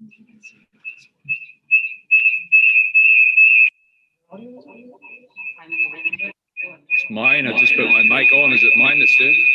It's mine. I just put my mic on. Is it mine that's doing it?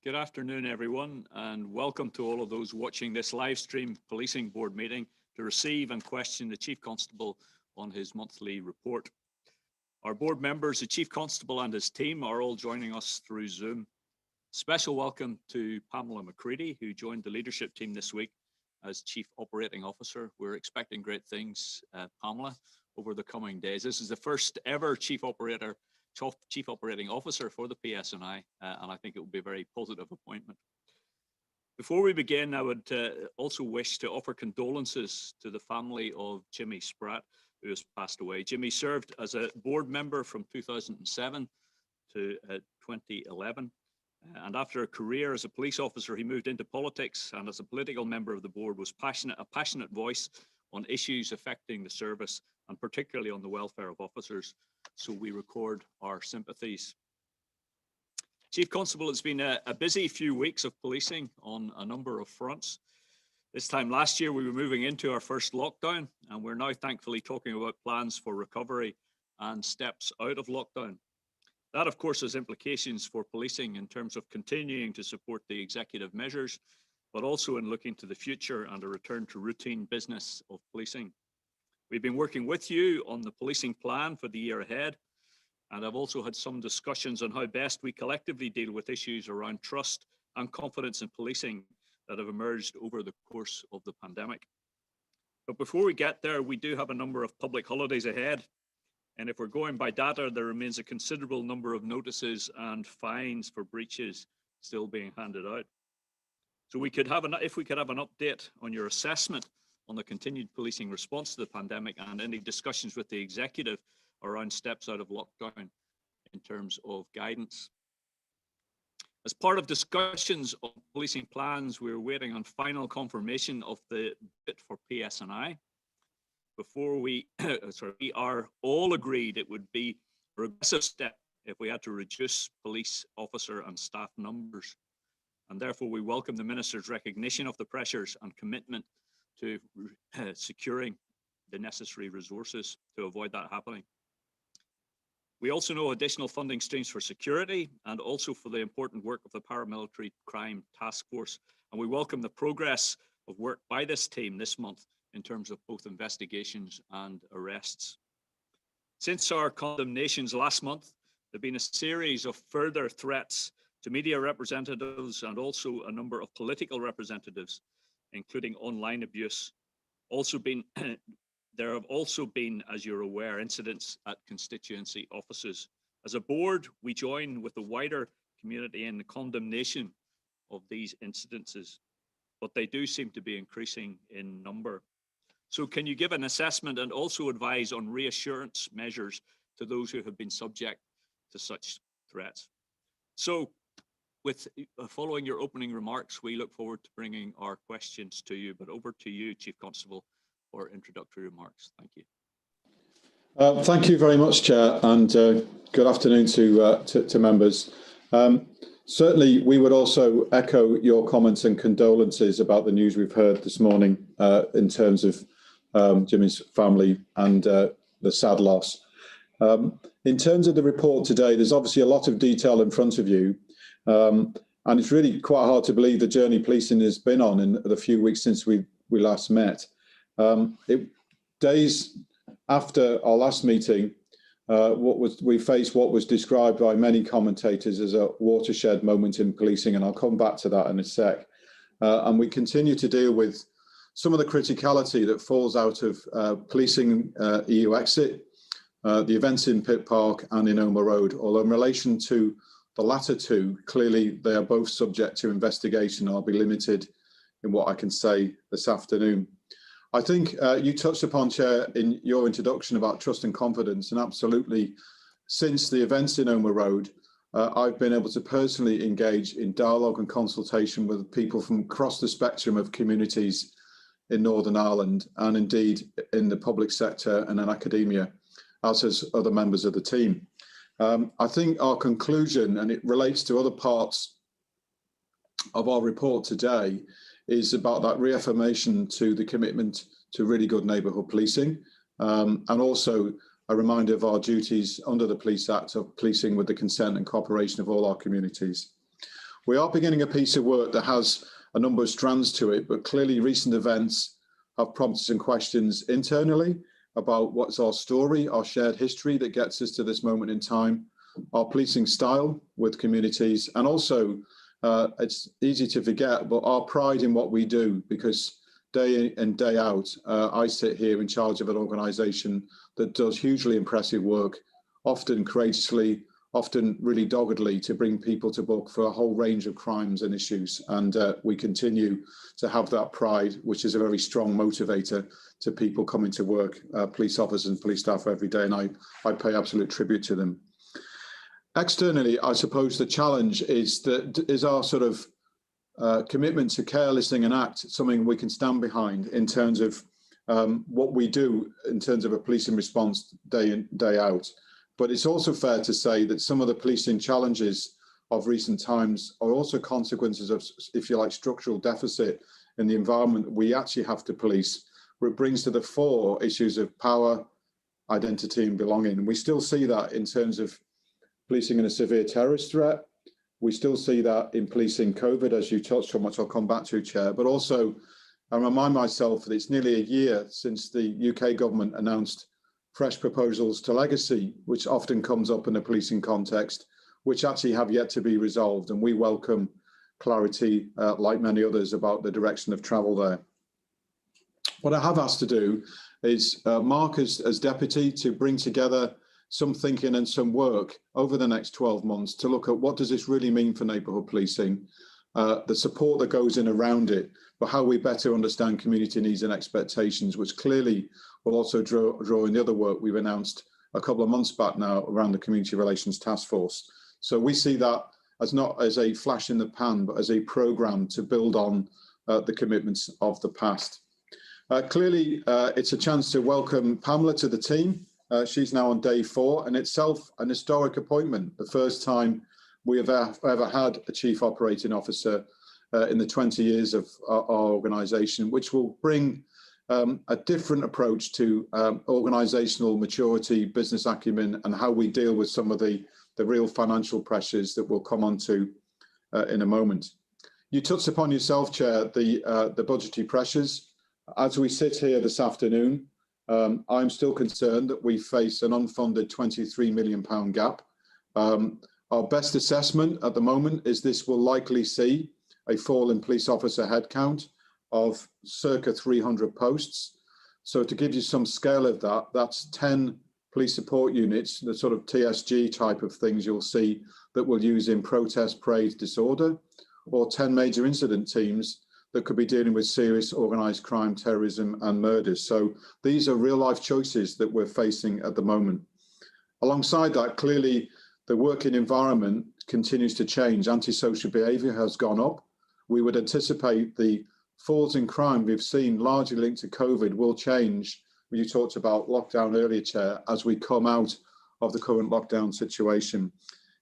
Good afternoon, everyone, and welcome to all of those watching this live stream policing board meeting to receive and question the Chief Constable on his monthly report. Our board members, the Chief Constable and his team are all joining us through Zoom. Special welcome to Pamela McCready, who joined the leadership team this week as Chief Operating Officer. We're expecting great things, Pamela, over the coming days. This is the first ever Chief Operating Officer for the PSNI, and I think it will be a very positive appointment. Before we begin, I would also wish to offer condolences to the family of Jimmy Spratt, who has passed away. Jimmy served as a board member from 2007 to 2011. And after a career as a police officer, he moved into politics, and as a political member of the board was a passionate voice on issues affecting the service, and particularly on the welfare of officers. So we record our sympathies. Chief Constable, it's been a busy few weeks of policing on a number of fronts. This time last year, we were moving into our first lockdown, and we're now thankfully talking about plans for recovery and steps out of lockdown. That, of course, has implications for policing in terms of continuing to support the executive measures, but also in looking to the future and a return to routine business of policing. We've been working with you on the policing plan for the year ahead, and I've also had some discussions on how best we collectively deal with issues around trust and confidence in policing that have emerged over the course of the pandemic. But before we get there, we do have a number of public holidays ahead. And if we're going by data, there remains a considerable number of notices and fines for breaches still being handed out. So if we could have an update on your assessment on the continued policing response to the pandemic and any discussions with the executive around steps out of lockdown in terms of guidance. As part of discussions on policing plans, we're waiting on final confirmation of the bit for PSNI. Before we are all agreed it would be a progressive step if we had to reduce police officer and staff numbers. And therefore we welcome the Minister's recognition of the pressures and commitment to securing the necessary resources to avoid that happening. We also know additional funding streams for security and also for the important work of the Paramilitary Crime Task Force. And we welcome the progress of work by this team this month in terms of both investigations and arrests. Since our condemnations last month, there have been a series of further threats to media representatives and also a number of political representatives, including online abuse. There have also been, as you're aware, incidents at constituency offices. As a board, we join with the wider community in the condemnation of these incidences, but they do seem to be increasing in number. So can you give an assessment and also advise on reassurance measures to those who have been subject to such threats? So with following your opening remarks, we look forward to bringing our questions to you, but over to you, Chief Constable, for introductory remarks. Thank you. Thank you very much, Chair, and good afternoon to members. Certainly, we would also echo your comments and condolences about the news we've heard this morning in terms of Jimmy's family and the sad loss. In terms of the report today, there's obviously a lot of detail in front of you. And it's really quite hard to believe the journey policing has been on in the few weeks since we last met. Days after our last meeting, we faced what was described by many commentators as a watershed moment in policing, and I'll come back to that in a sec. And we continue to deal with some of the criticality that falls out of policing EU exit, the events in Pitt Park and in Omagh Road, although in relation to the latter two, clearly they are both subject to investigation. I'll be limited in what I can say this afternoon. I think you touched upon, Chair, in your introduction about trust and confidence, and absolutely, since the events in Omagh Road, I've been able to personally engage in dialogue and consultation with people from across the spectrum of communities in Northern Ireland, and indeed in the public sector and in academia, as has other members of the team. I think our conclusion, and it relates to other parts of our report today, is about that reaffirmation to the commitment to really good neighbourhood policing, and also a reminder of our duties under the Police Act of policing with the consent and cooperation of all our communities. We are beginning a piece of work that has a number of strands to it, but clearly recent events have prompted some questions internally about what's our story, our shared history that gets us to this moment in time, our policing style with communities, and also it's easy to forget, but our pride in what we do, because day in and day out, I sit here in charge of an organisation that does hugely impressive work, often courageously, often really doggedly, to bring people to book for a whole range of crimes and issues. And we continue to have that pride, which is a very strong motivator to people coming to work, police officers and police staff every day, and I pay absolute tribute to them. Externally, I suppose the challenge is our sort of commitment to care, listening and act, something we can stand behind in terms of what we do in terms of a policing response day in, day out. But it's also fair to say that some of the policing challenges of recent times are also consequences of, if you like, structural deficit in the environment we actually have to police, where it brings to the fore issues of power, identity and belonging. We still see that in terms of policing in a severe terrorist threat. We still see that in policing COVID, as you touched on, which I'll come back to, Chair. But also, I remind myself that it's nearly a year since the UK government announced fresh proposals to legacy, which often comes up in a policing context, which actually have yet to be resolved. And we welcome clarity, like many others, about the direction of travel there. What I have asked to do is Mark, as Deputy, to bring together some thinking and some work over the next 12 months to look at what does this really mean for neighbourhood policing, the support that goes in around it, but how we better understand community needs and expectations, which clearly will also draw in the other work we've announced a couple of months back now around the Community Relations Task Force. So we see that as not as a flash in the pan, but as a programme to build on the commitments of the past. Clearly, it's a chance to welcome Pamela to the team. She's now on day 4, and itself an historic appointment, the first time we have ever had a Chief Operating Officer in the 20 years of our organisation, which will bring a different approach to organisational maturity, business acumen, and how we deal with some of the real financial pressures that we'll come on to in a moment. You touched upon yourself, Chair, the budgetary pressures. As we sit here this afternoon, I'm still concerned that we face an unfunded £23 million gap. Our best assessment at the moment is this will likely see a fall in police officer headcount of circa 300 posts. So to give you some scale of that, that's 10 police support units, the sort of TSG type of things you'll see that we'll use in protest, parade, disorder, or 10 major incident teams that could be dealing with serious organised crime, terrorism and murders. So these are real life choices that we're facing at the moment. Alongside that, clearly the working environment continues to change. Antisocial behaviour has gone up. We would anticipate the falls in crime we've seen largely linked to COVID will change. You talked about lockdown earlier, Chair, as we come out of the current lockdown situation.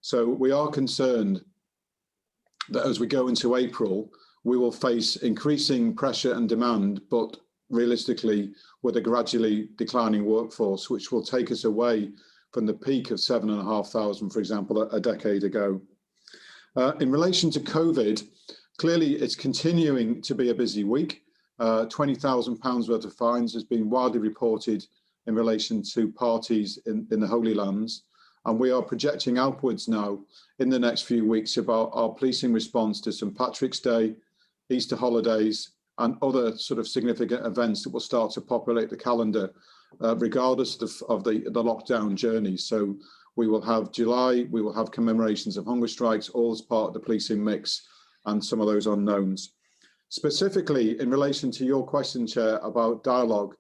So we are concerned that as we go into April, we will face increasing pressure and demand, but realistically with a gradually declining workforce, which will take us away from the peak of 7,500, for example, a decade ago. In relation to COVID, clearly it's continuing to be a busy week. £20,000 worth of fines has been widely reported in relation to parties in the Holy Lands. And we are projecting outwards now in the next few weeks about our policing response to St. Patrick's Day, Easter holidays, and other sort of significant events that will start to populate the calendar, regardless of the lockdown journey. So we will have July, we will have commemorations of hunger strikes, all as part of the policing mix, and some of those unknowns. Specifically, in relation to your question, Chair, about dialogue,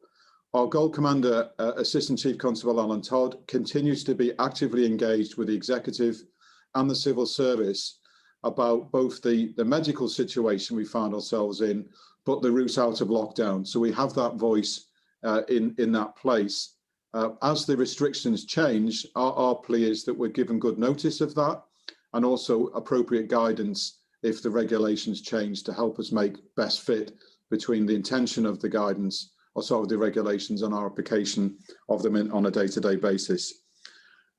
our Gold Commander, Assistant Chief Constable Alan Todd, continues to be actively engaged with the Executive and the Civil Service about both the medical situation we find ourselves in, but the route out of lockdown. So we have that voice in that place. As the restrictions change, our plea is that we're given good notice of that, and also appropriate guidance if the regulations change to help us make best fit between the intention of the guidance or sort of the regulations and our application of them on a day-to-day basis.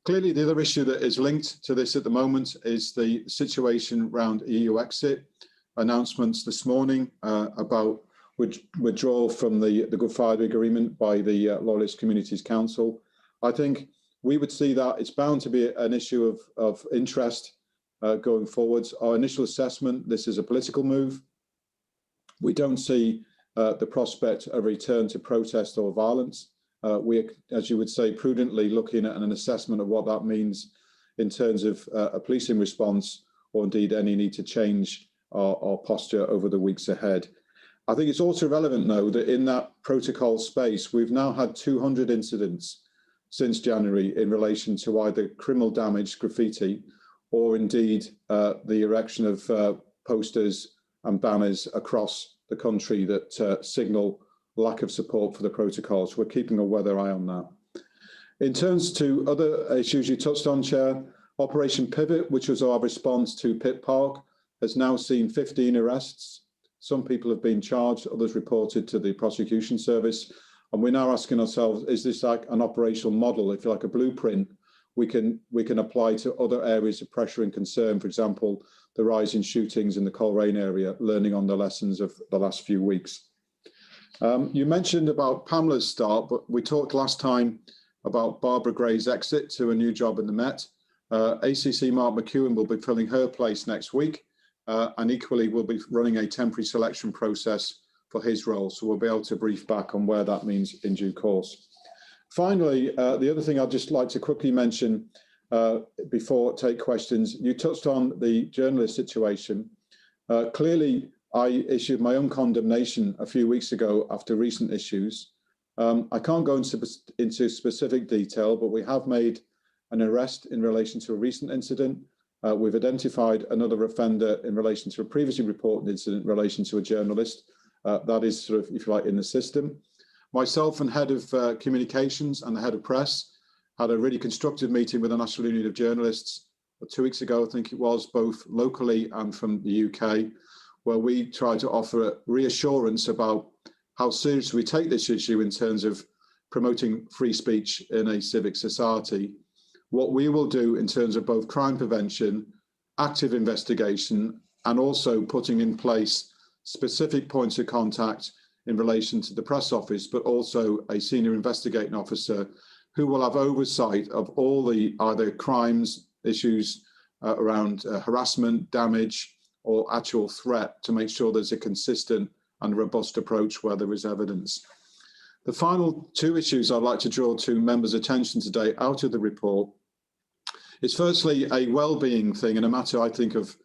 Clearly, the other issue that is linked to this at the moment is the situation around EU exit. Announcements this morning about withdrawal from the Good Friday Agreement by the Loyalist Communities Council. I think we would see that it's bound to be an issue of interest going forwards. Our initial assessment, this is a political move. We don't see the prospect of return to protest or violence. We, as you would say, prudently looking at an assessment of what that means in terms of a policing response, or indeed any need to change our posture over the weeks ahead. I think it's also relevant, though, that in that protocol space, we've now had 200 incidents since January in relation to either criminal damage, graffiti, or indeed the erection of posters and banners across the country that signal lack of support for the protocols. We're keeping a weather eye on that. In terms to other issues you touched on, Chair, Operation Pivot, which was our response to Pitt Park, has now seen 15 arrests. Some people have been charged, others reported to the prosecution service. And we're now asking ourselves, is this like an operational model, if you like a blueprint, we can apply to other areas of pressure and concern, for example, the rise in shootings in the Coleraine area, learning on the lessons of the last few weeks. You mentioned about Pamela's start, but we talked last time about Barbara Gray's exit to a new job in the Met. ACC Mark McEwen will be filling her place next week, and equally will be running a temporary selection process for his role. So we'll be able to brief back on where that means in due course. Finally, the other thing I'd just like to quickly mention before I take questions, you touched on the journalist situation. Clearly, I issued my own condemnation a few weeks ago after recent issues. I can't go into specific detail, but we have made an arrest in relation to a recent incident. We've identified another offender in relation to a previously reported incident in relation to a journalist. That is sort of, if you like, in the system. Myself and Head of Communications and the Head of Press had a really constructive meeting with the National Union of Journalists 2 weeks ago, I think it was, both locally and from the UK, where we try to offer reassurance about how seriously we take this issue in terms of promoting free speech in a civic society. What we will do in terms of both crime prevention, active investigation, and also putting in place specific points of contact in relation to the press office, but also a senior investigating officer who will have oversight of all the either crimes, issues around harassment, damage, or actual threat, to make sure there's a consistent and robust approach where there is evidence. The final two issues I'd like to draw to members' attention today out of the report is firstly a well-being thing and a matter I think of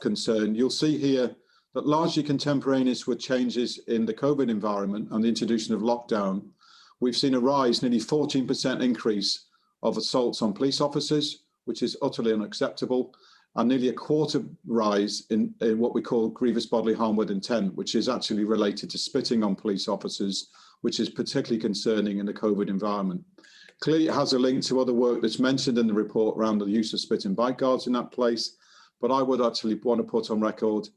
concern. You'll see here that largely contemporaneous with changes in the COVID environment and the introduction of lockdown, we've seen a rise, nearly 14% increase of assaults on police officers, which is utterly unacceptable, and nearly a quarter rise in what we call grievous bodily harm with intent, which is actually related to spitting on police officers, which is particularly concerning in the COVID environment. Clearly, it has a link to other work that's mentioned in the report around the use of spit and bite guards in that place, but I would actually want to put on record,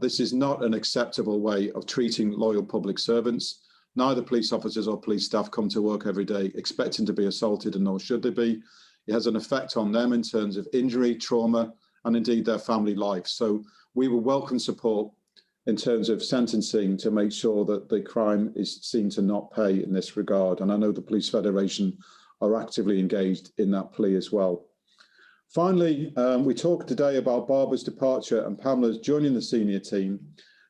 this is not an acceptable way of treating loyal public servants. Neither police officers or police staff come to work every day expecting to be assaulted, and nor should they be. It has an effect on them in terms of injury, trauma, and indeed their family life. So we will welcome support in terms of sentencing to make sure that the crime is seen to not pay in this regard. And I know the Police Federation are actively engaged in that plea as well. Finally, we talked today about Barbara's departure and Pamela's joining the senior team,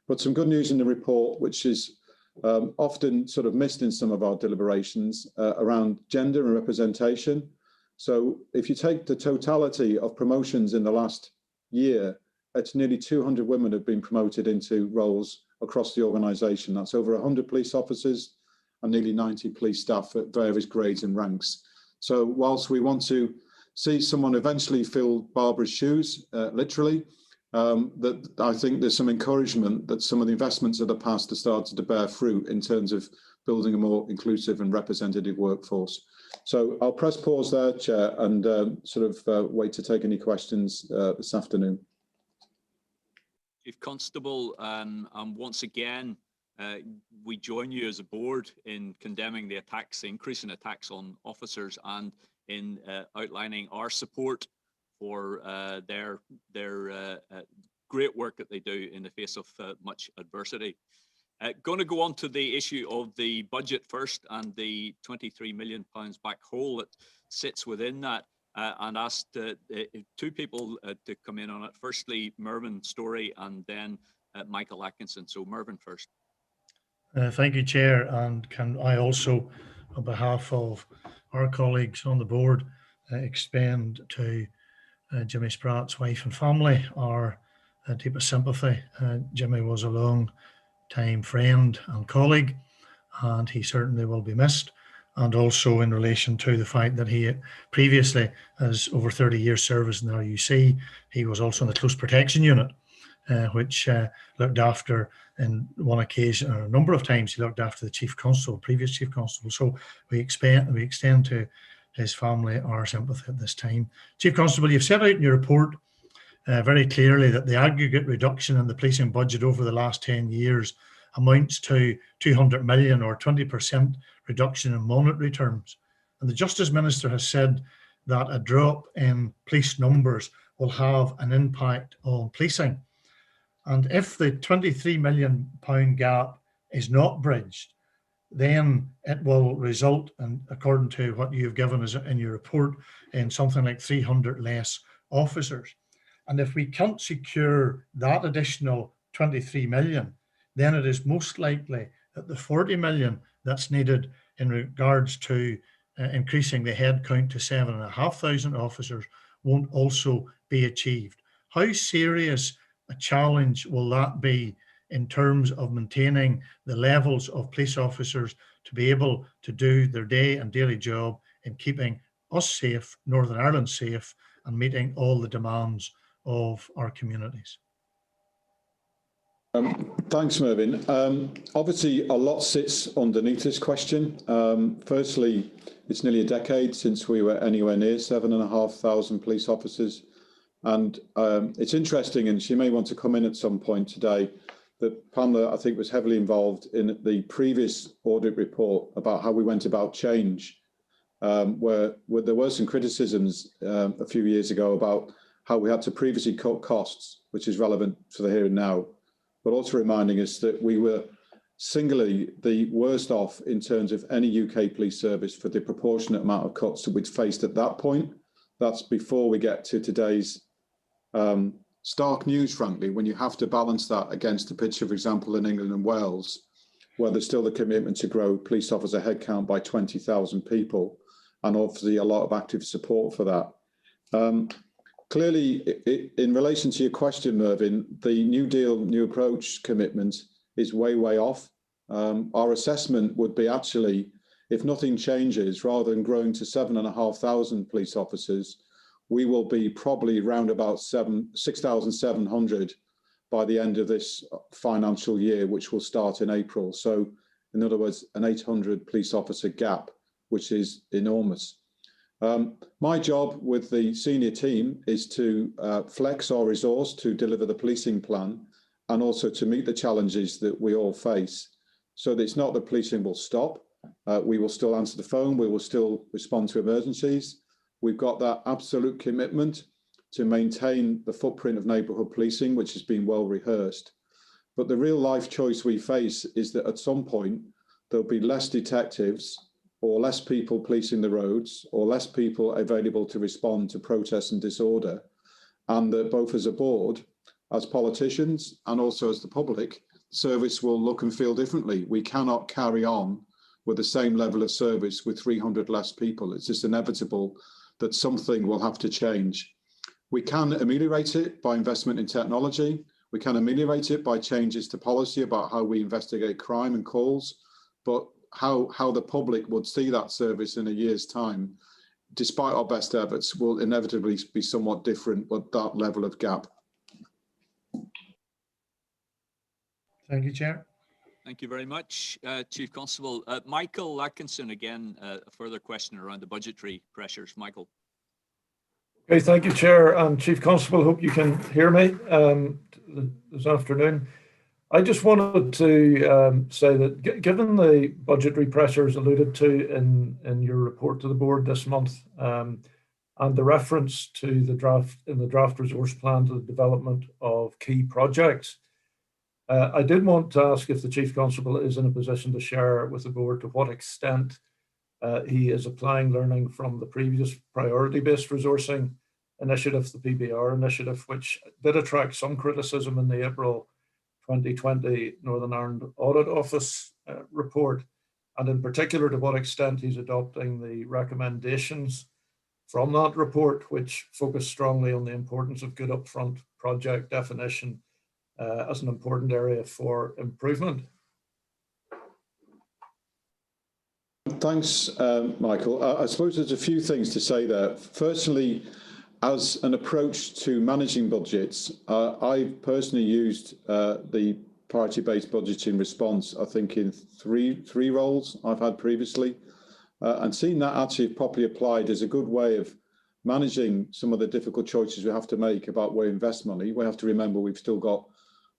but some good news in the report, which is often sort of missed in some of our deliberations around gender and representation. So if you take the totality of promotions in the last year, it's nearly 200 women have been promoted into roles across the organisation. That's over 100 police officers and nearly 90 police staff at various grades and ranks. So whilst we want to see someone eventually fill Barbara's shoes, literally, that I think there's some encouragement that some of the investments of the past have started to bear fruit in terms of building a more inclusive and representative workforce. So I'll press pause there, Chair, and wait to take any questions this afternoon. Chief Constable, and once again, we join you as a board in condemning the attacks, the increase in attacks on officers, and in outlining our support for their great work that they do in the face of much adversity. Going to go on to the issue of the budget first and the £23 million back hole that sits within that, and asked two people to come in on it. Firstly, Mervyn Storey and then Michael Atkinson. So Mervyn first. Thank you, Chair, and can I also, on behalf of our colleagues on the board, expend to Jimmy Spratt's wife and family our deepest sympathy. Jimmy was a long time friend and colleague, and he certainly will be missed. And also in relation to the fact that he previously, as over 30 years service in the RUC, he was also in the Close Protection Unit, which looked after, in one occasion, or a number of times, he looked after the Chief Constable, previous Chief Constable. So we extend to his family our sympathy at this time. Chief Constable, you've set out in your report very clearly that the aggregate reduction in the policing budget over the last 10 years amounts to 200 million or 20% reduction in monetary terms. And the Justice Minister has said that a drop in police numbers will have an impact on policing. And if the £23 million gap is not bridged, then it will result, and according to what you've given us in your report, in something like 300 less officers. And if we can't secure that additional 23 million, then it is most likely that the 40 million that's needed in regards to increasing the headcount to 7,500 officers won't also be achieved. How serious a challenge will that be in terms of maintaining the levels of police officers to be able to do their day and daily job in keeping us safe, Northern Ireland safe, and meeting all the demands of our communities? Thanks, Mervyn. Obviously, a lot sits underneath this question. Firstly, it's nearly a decade since we were anywhere near 7,500 police officers. And it's interesting, and she may want to come in at some point today, that Pamela, I think, was heavily involved in the previous audit report about how we went about change, where there were some criticisms a few years ago about how we had to previously cut costs, which is relevant for the here and now, but also reminding us that we were singularly the worst off in terms of any UK police service for the proportionate amount of cuts that we'd faced at that point. That's before we get to today's stark news, frankly, when you have to balance that against the picture, for example, in England and Wales, where there's still the commitment to grow police officer headcount by 20,000 people, and obviously a lot of active support for that. Clearly, in relation to your question, Mervyn, the New Deal, New Approach commitment is way, way off. Our assessment would be actually, if nothing changes, rather than growing to 7,500 police officers, we will be probably around about 6,700 by the end of this financial year, which will start in April. So, in other words, an 800 police officer gap, which is enormous. My job with the senior team is to flex our resource to deliver the policing plan and also to meet the challenges that we all face. So that it's not that policing will stop. We will still answer the phone. We will still respond to emergencies. We've got that absolute commitment to maintain the footprint of neighbourhood policing, which has been well rehearsed. But the real life choice we face is that at some point, there'll be less detectives or less people policing the roads or less people available to respond to protests and disorder. And that both as a board, as politicians, and also as the public, service will look and feel differently. We cannot carry on with the same level of service with 300 less people. It's just inevitable that something will have to change. We can ameliorate it by investment in technology. We can ameliorate it by changes to policy about how we investigate crime and calls, but how the public would see that service in a year's time, despite our best efforts, will inevitably be somewhat different with that level of gap. Thank you, Chair. Thank you very much, Chief Constable. Michael Atkinson, again, a further question around the budgetary pressures. Michael. Okay, thank you, Chair and Chief Constable. Hope you can hear me this afternoon. I just wanted to say that given the budgetary pressures alluded to in your report to the board this month, and the reference to the draft resource plan to the development of key projects, I did want to ask if the Chief Constable is in a position to share with the board to what extent he is applying learning from the previous priority-based resourcing initiative, the PBR initiative, which did attract some criticism in the April 2020 Northern Ireland Audit Office report, and in particular to what extent he's adopting the recommendations from that report, which focus strongly on the importance of good upfront project definition as an important area for improvement. Thanks, Michael. I suppose there's a few things to say there. Firstly, as an approach to managing budgets, I've personally used the priority-based budgeting response, I think in three roles I've had previously, and seen that actually properly applied is a good way of managing some of the difficult choices we have to make about where we invest money. We have to remember we've still got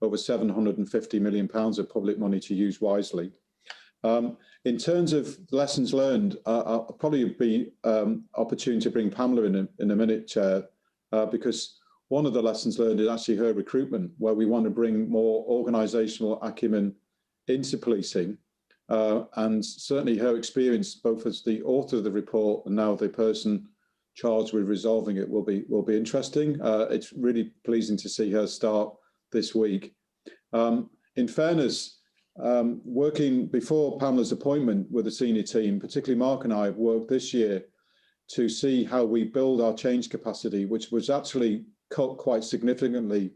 over £750 million of public money to use wisely. In terms of lessons learned, I'll probably be opportune to bring Pamela in a minute, Chair, because one of the lessons learned is actually her recruitment, where we want to bring more organisational acumen into policing, and certainly her experience, both as the author of the report and now the person charged with resolving it, will be interesting. It's really pleasing to see her start this week. In fairness, working before Pamela's appointment with the senior team, particularly Mark and I have worked this year to see how we build our change capacity, which was actually cut quite significantly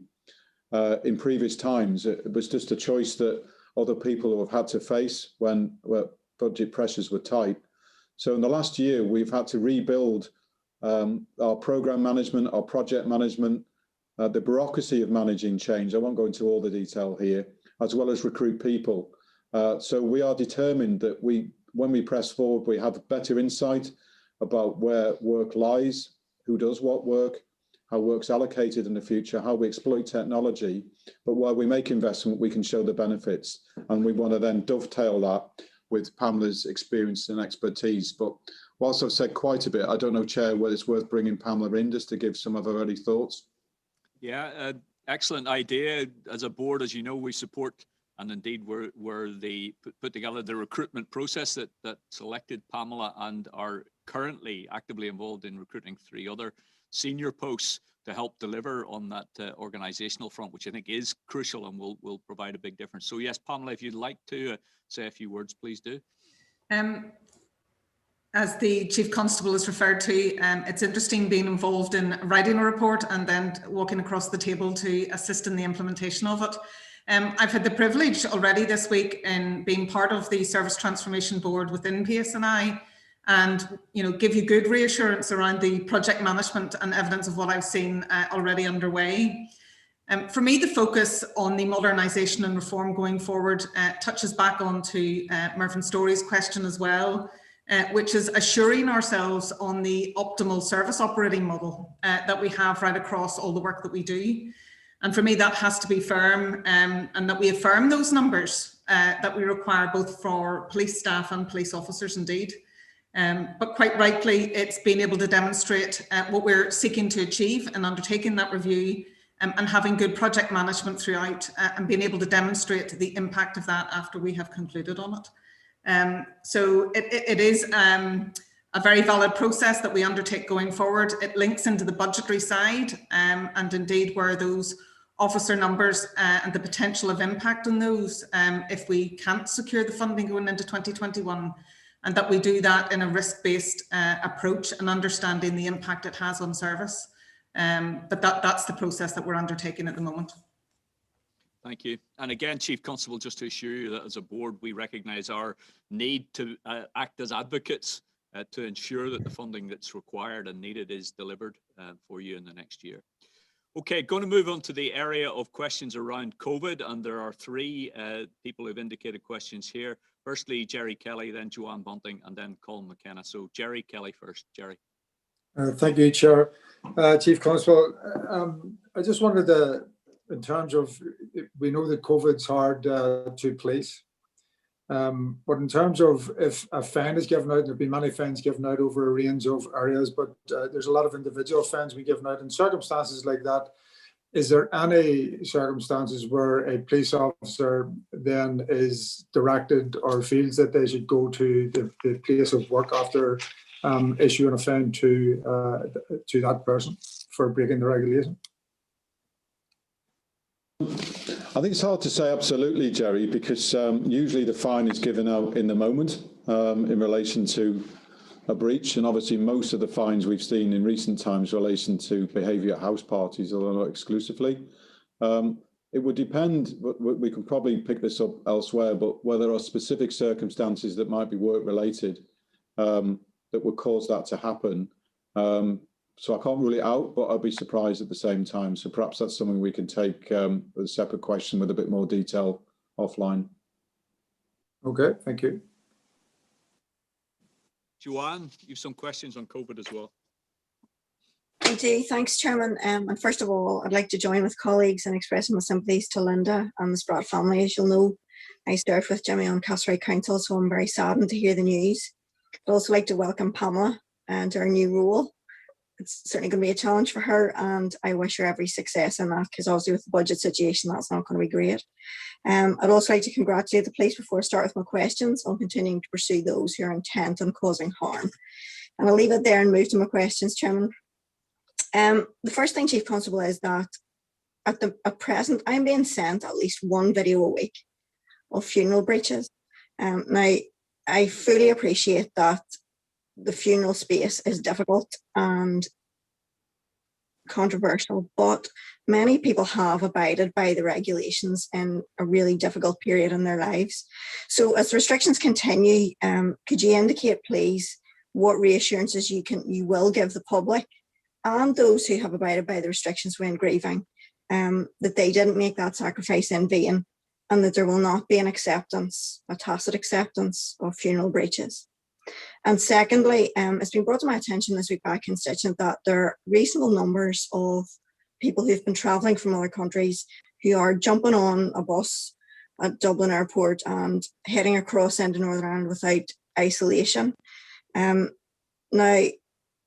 in previous times. It was just a choice that other people have had to face when budget pressures were tight. So in the last year, we've had to rebuild our programme management, our project management, the bureaucracy of managing change. I won't go into all the detail here, as well as recruit people. So we are determined that when we press forward, we have better insight about where work lies, who does what work, how work's allocated in the future, how we exploit technology. But while we make investment, we can show the benefits. And we want to then dovetail that with Pamela's experience and expertise. But whilst I've said quite a bit, I don't know, Chair, whether it's worth bringing Pamela in just to give some of her early thoughts. Yeah, excellent idea. As a board, as you know, we support, and indeed we're the put together the recruitment process that selected Pamela, and are currently actively involved in recruiting 3 other senior posts to help deliver on that organisational front, which I think is crucial and will provide a big difference. So yes, Pamela, if you'd like to say a few words, please do. As the Chief Constable has referred to, it's interesting being involved in writing a report and then walking across the table to assist in the implementation of it. I've had the privilege already this week in being part of the Service Transformation Board within PSNI, and give you good reassurance around the project management and evidence of what I've seen already underway. For me, the focus on the modernisation and reform going forward touches back onto Mervyn Storey's question as well. which is assuring ourselves on the optimal service operating model that we have right across all the work that we do. And for me, that has to be firm, and that we affirm those numbers that we require both for police staff and police officers indeed. But quite rightly, it's being able to demonstrate what we're seeking to achieve and undertaking that review, and having good project management throughout, and being able to demonstrate the impact of that after we have concluded on it. So it is a very valid process that we undertake going forward. It links into the budgetary side, and indeed where those officer numbers and the potential of impact on those if we can't secure the funding going into 2021, and that we do that in a risk-based approach and understanding the impact it has on service. But that's the process that we're undertaking at the moment. Thank you. And again, Chief Constable, just to assure you that as a board, we recognise our need to act as advocates to ensure that the funding that's required and needed is delivered for you in the next year. Okay, going to move on to the area of questions around COVID, and there are three people who've indicated questions here. Firstly, Gerry Kelly, then Joanne Bunting, and then Colm McKenna. So Gerry Kelly first. Gerry. Thank you, Chair. Chief Constable, I just wanted to, in terms of, we know that COVID's hard to police, but in terms of if a fine is given out, there have been many fines given out over a range of areas, but there's a lot of individual fines being given out in circumstances like that. Is there any circumstances where a police officer then is directed or feels that they should go to the place of work after issuing a fine to that person for breaking the regulation? I think it's hard to say absolutely, Gerry, because usually the fine is given out in the moment in relation to a breach, and obviously most of the fines we've seen in recent times relation to behaviour at house parties, although not exclusively. It would depend, we can probably pick this up elsewhere, but where there are specific circumstances that might be work related that would cause that to happen. So I can't rule it out, but I'd be surprised at the same time. So perhaps that's something we can take a separate question with a bit more detail offline. Okay, thank you. Joanne, you've some questions on COVID as well. I do, thanks, Chairman. And first of all, I'd like to join with colleagues in expressing my sympathies to Linda and the Spratt family. As you'll know, I served with Jimmy on Castlereagh Council, so I'm very saddened to hear the news. I'd also like to welcome Pamela to her new role. It's certainly going to be a challenge for her, and I wish her every success in that, because obviously with the budget situation, that's not going to be great. I'd also like to congratulate the police before I start with my questions on continuing to pursue those who are intent on causing harm. And I'll leave it there and move to my questions, Chairman. The first thing, Chief Constable, is that at present, I'm being sent at least one video a week of funeral breaches. Now, I fully appreciate that the funeral space is difficult and controversial, but many people have abided by the regulations in a really difficult period in their lives. So as restrictions continue, could you indicate, please, what reassurances you will give the public and those who have abided by the restrictions when grieving, that they didn't make that sacrifice in vain, and that there will not be a tacit acceptance of funeral breaches? And secondly, it's been brought to my attention this week by a constituent that there are reasonable numbers of people who've been travelling from other countries who are jumping on a bus at Dublin Airport and heading across into Northern Ireland without isolation. Now, I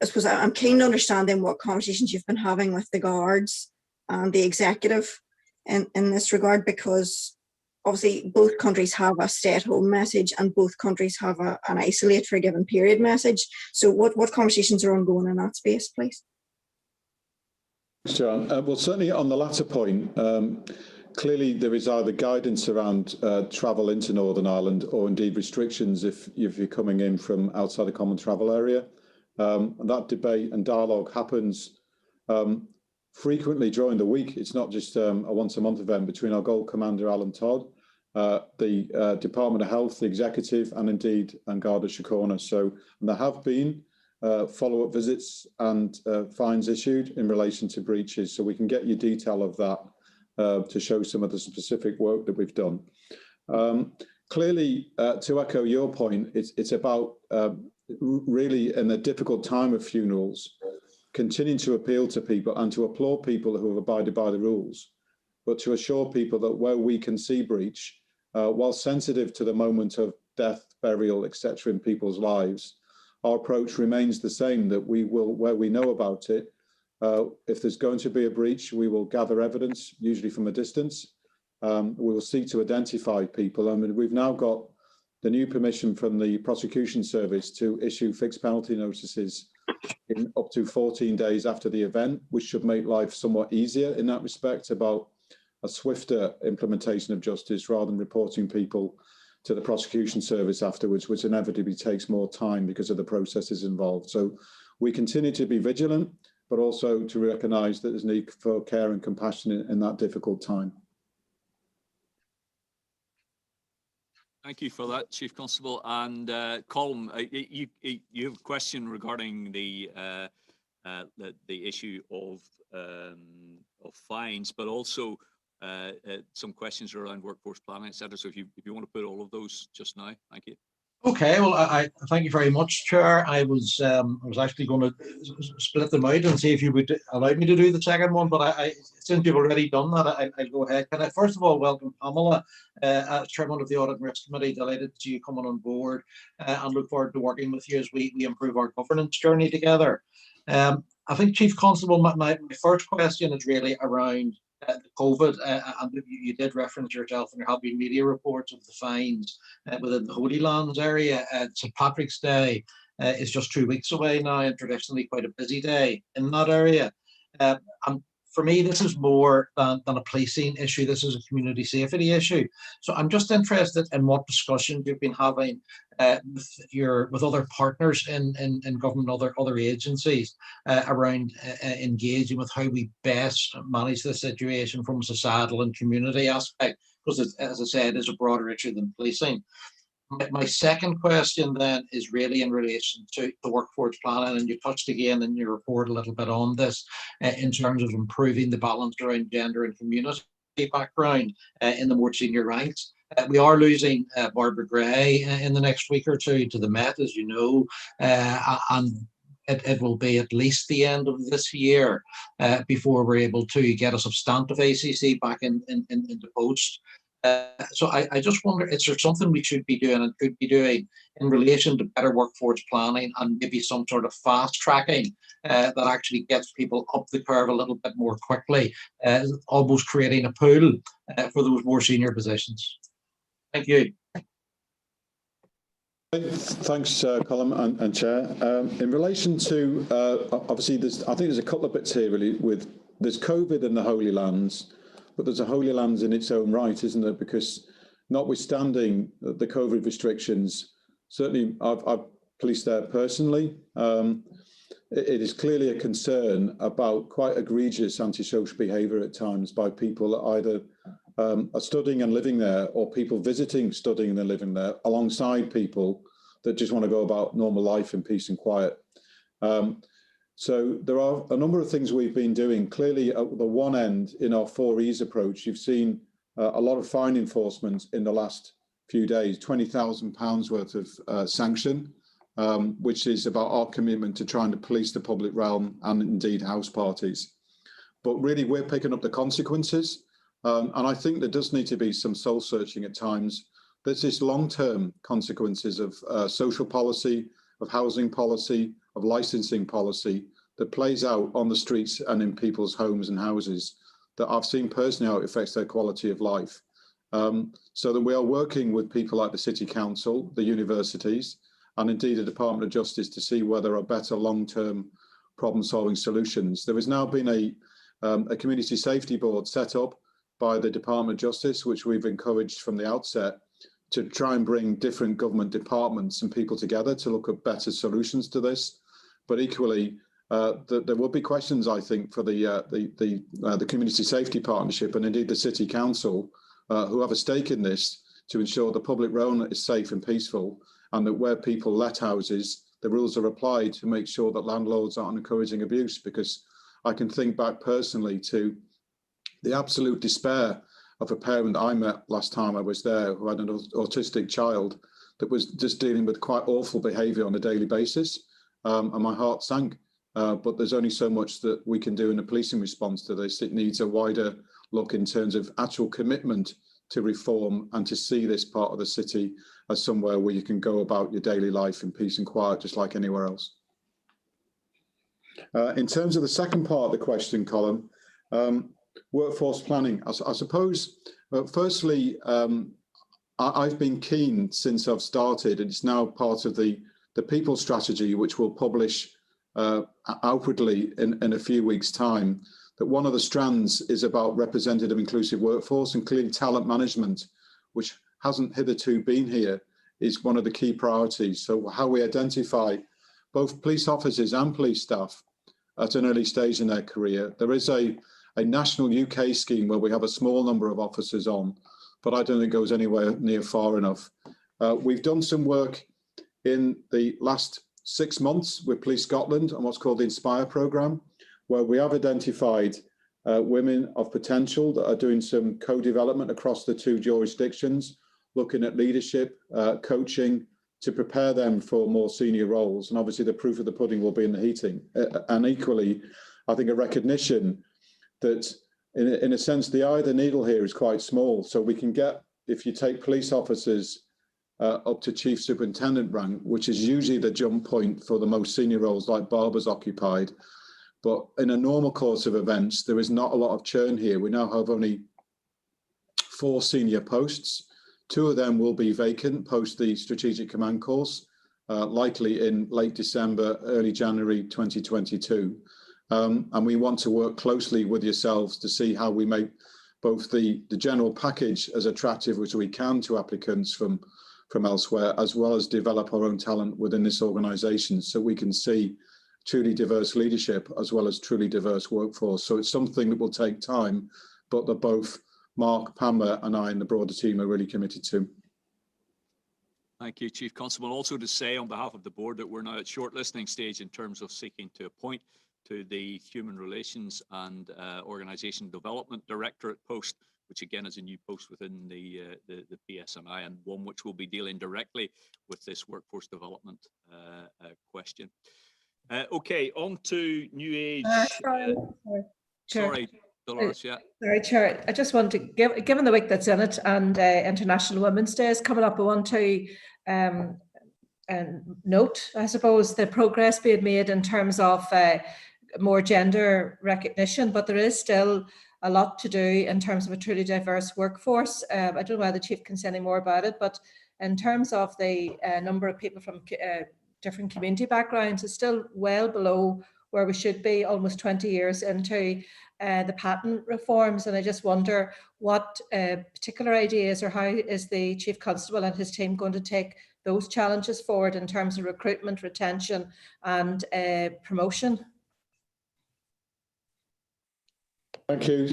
suppose I'm keen to understand then what conversations you've been having with the guards and the executive in this regard, because obviously both countries have a stay-at-home message and both countries have an isolate for a given period message. So what conversations are ongoing in that space, please? Thanks, John. Well, certainly on the latter point, clearly there is either guidance around travel into Northern Ireland or indeed restrictions if you're coming in from outside the common travel area. And that debate and dialogue happens frequently during the week. It's not just a once-a-month event between our Gold Commander, Alan Todd, the Department of Health, the Executive, and indeed An Garda Síochánare. So there have been follow-up visits and fines issued in relation to breaches. So we can get you detail of that to show some of the specific work that we've done. clearly, to echo your point, it's about really in a difficult time of funerals, continuing to appeal to people and to applaud people who have abided by the rules, but to assure people that where we can see breach, while sensitive to the moment of death, burial, etc. in people's lives, our approach remains the same, that we will, where we know about it, if there's going to be a breach, we will gather evidence, usually from a distance. We will seek to identify people. I mean, we've now got the new permission from the prosecution service to issue fixed penalty notices in up to 14 days after the event, which should make life somewhat easier in that respect, about a swifter implementation of justice rather than reporting people to the prosecution service afterwards, which inevitably takes more time because of the processes involved. So we continue to be vigilant, but also to recognise that there's need for care and compassion in that difficult time. Thank you for that, Chief Constable. And Colm, you have a question regarding the issue of fines, but also some questions around workforce planning, etc. So if you want to put all of those just now, thank you. Okay, well, I thank you very much, Chair. I was actually going to split them out and see if you would allow me to do the second one, but since you've already done that, I'll go ahead. Can I first of all welcome Pamela as Chairman of the Audit and Risk Committee? Delighted to you coming on board and look forward to working with you as we improve our governance journey together. I think, Chief Constable, my first question is really around COVID, and you did reference yourself, and there have been media reports of the fines within the Holy Lands area. St. Patrick's Day is just 2 weeks away now, and traditionally quite a busy day in that area. And for me, this is more than a policing issue. This is a community safety issue. So I'm just interested in what discussions you've been having with other partners in government, other agencies around engaging with how we best manage this situation from a societal and community aspect, because as I said, it is a broader issue than policing. My second question then is really in relation to the workforce planning, and you touched again in your report a little bit on this in terms of improving the balance around gender and community background in the more senior ranks. We are losing Barbara Gray in the next week or two to the Met, as you know, and it will be at least the end of this year before we're able to get a substantive ACC back into post. So I just wonder, is there something we should be doing and could be doing in relation to better workforce planning and maybe some sort of fast tracking that actually gets people up the curve a little bit more quickly, almost creating a pool for those more senior positions? Thank you. Thanks, Colm and Chair. In relation to, obviously, I think there's a couple of bits here really. There's COVID in the Holy Lands, but there's a Holy Lands in its own right, isn't there? Because notwithstanding the COVID restrictions, certainly I've policed there personally. It is clearly a concern about quite egregious antisocial behaviour at times by people that either are studying and living there, or people visiting, studying and living there, alongside people that just want to go about normal life in peace and quiet. So there are a number of things we've been doing. Clearly, at the one end, in our 4Es approach, you've seen a lot of fine enforcement in the last few days, £20,000 worth of sanction, which is about our commitment to trying to police the public realm and indeed house parties. But really, we're picking up the consequences. And I think there does need to be some soul searching at times. There's this long-term consequences of social policy, of housing policy, of licensing policy that plays out on the streets and in people's homes and houses that I've seen personally how it affects their quality of life. So that we are working with people like the City Council, the universities, and indeed the Department of Justice to see whether there are better long-term problem-solving solutions. There has now been a community safety board set up by the Department of Justice, which we've encouraged from the outset to try and bring different government departments and people together to look at better solutions to this. But equally, there will be questions, I think, for the Community Safety Partnership and indeed the City Council, who have a stake in this to ensure the public realm is safe and peaceful, and that where people let houses, the rules are applied to make sure that landlords aren't encouraging abuse. Because I can think back personally to the absolute despair a parent I met last time I was there who had an autistic child that was just dealing with quite awful behaviour on a daily basis, and my heart sank. But there's only so much that we can do in a policing response to this. It needs a wider look in terms of actual commitment to reform and to see this part of the city as somewhere where you can go about your daily life in peace and quiet, just like anywhere else. In terms of the second part of the question, Colm, workforce planning, I suppose, firstly, I've been keen since I've started, and it's now part of the people strategy, which we'll publish outwardly in a few weeks' time, that one of the strands is about representative inclusive workforce, and clearly talent management, which hasn't hitherto been here, is one of the key priorities. So how we identify both police officers and police staff at an early stage in their career. There is a national UK scheme where we have a small number of officers on, but I don't think it goes anywhere near far enough. We've done some work in the last 6 months with Police Scotland on what's called the Inspire programme, where we have identified women of potential that are doing some co-development across the 2 jurisdictions, looking at leadership, coaching, to prepare them for more senior roles. And obviously the proof of the pudding will be in the eating. And equally, I think a recognition that in a sense, the eye of the needle here is quite small. So we can get, if you take police officers up to chief superintendent rank, which is usually the jump point for the most senior roles like barbers occupied. But in a normal course of events, there is not a lot of churn here. We now have only 4 senior posts. 2 of them will be vacant post the strategic command course, likely in late December, early January 2022. And we want to work closely with yourselves to see how we make both the general package as attractive as we can to applicants from elsewhere, as well as develop our own talent within this organisation so we can see truly diverse leadership as well as truly diverse workforce. So it's something that will take time, but that both Mark, Pamela and I and the broader team are really committed to. Thank you, Chief Constable. Also to say on behalf of the board that we're now at shortlisting stage in terms of seeking to appoint to the Human Relations and Organisation Development Directorate post, which again is a new post within the PSNI, and one which will be dealing directly with this workforce development question. Okay, on to New Age. Sorry, Dolores, yeah. Sorry, Chair. I just want to given the week that's in it and International Women's Day is coming up, I want to note, I suppose, the progress being made in terms of more gender recognition, but there is still a lot to do in terms of a truly diverse workforce. I don't know whether the Chief can say any more about it, but in terms of the number of people from different community backgrounds, it's still well below where we should be almost 20 years into the patent reforms. And I just wonder what particular ideas or how is the Chief Constable and his team going to take those challenges forward in terms of recruitment, retention and promotion? Thank you,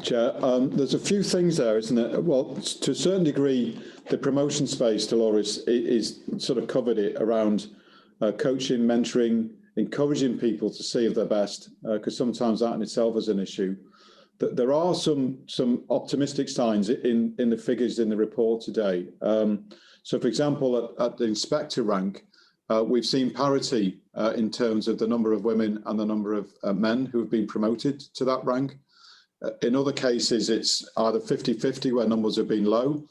Chair. There's a few things there, isn't it? Well, to a certain degree, the promotion space, Dolores, is sort of covered it around coaching, mentoring, encouraging people to see their best, because sometimes that in itself is an issue. There are some optimistic signs in the figures in the report today. So, for example, at the inspector rank, we've seen parity in terms of the number of women and the number of men who have been promoted to that rank. In other cases, it's either 50-50 where numbers have been low,